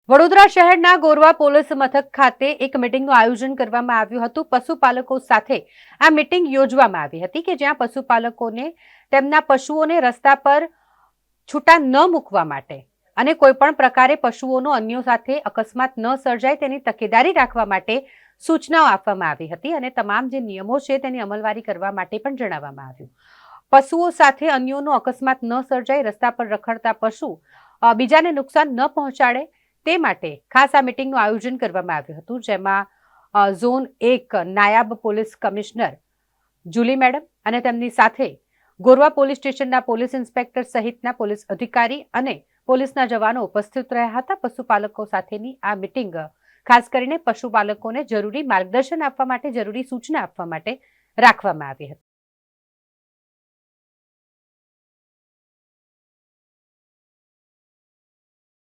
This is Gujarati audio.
વડોદરા શહેરના ગોરવા પોલીસ મથક ખાતે એક મીટિંગનું આયોજન કરવામાં આવ્યું હતું। પશુપાલકો સાથે આ મીટિંગ યોજવામાં આવી હતી કે જ્યાં પશુપાલકોને તેમના પશુઓને રસ્તા પર છૂટા ન મૂકવા માટે અને કોઈપણ પ્રકારે પશુઓનો અન્યો સાથે અકસ્માત ન સર્જાય તેની તકેદારી રાખવા માટે સૂચનાઓ આપવામાં આવી હતી અને તમામ જે નિયમો છે તેની અમલવારી કરવા માટે પણ જણાવવામાં આવ્યું। પશુઓ સાથે અન્યોનો અકસ્માત ન સર્જાય, રસ્તા પર રખડતા પશુ બીજાને નુકસાન ન પહોંચાડે તે માટે ખાસ આ મીટિંગનું આયોજન કરવામાં આવ્યું હતું, જેમાં ઝોન 1 નાયબ પોલીસ કમિશનર જુલી મેડમ અને તેમની સાથે ગોરવા પોલીસ સ્ટેશનના પોલીસ ઇન્સ્પેક્ટર સહિતના પોલીસ અધિકારી અને પોલીસના જવાનો ઉપસ્થિત રહ્યા હતા। પશુપાલકો સાથેની આ મીટિંગ ખાસ કરીને પશુપાલકોને જરૂરી માર્ગદર્શન આપવા માટે, જરૂરી સૂચના આપવા માટે રાખવામાં આવી હતી।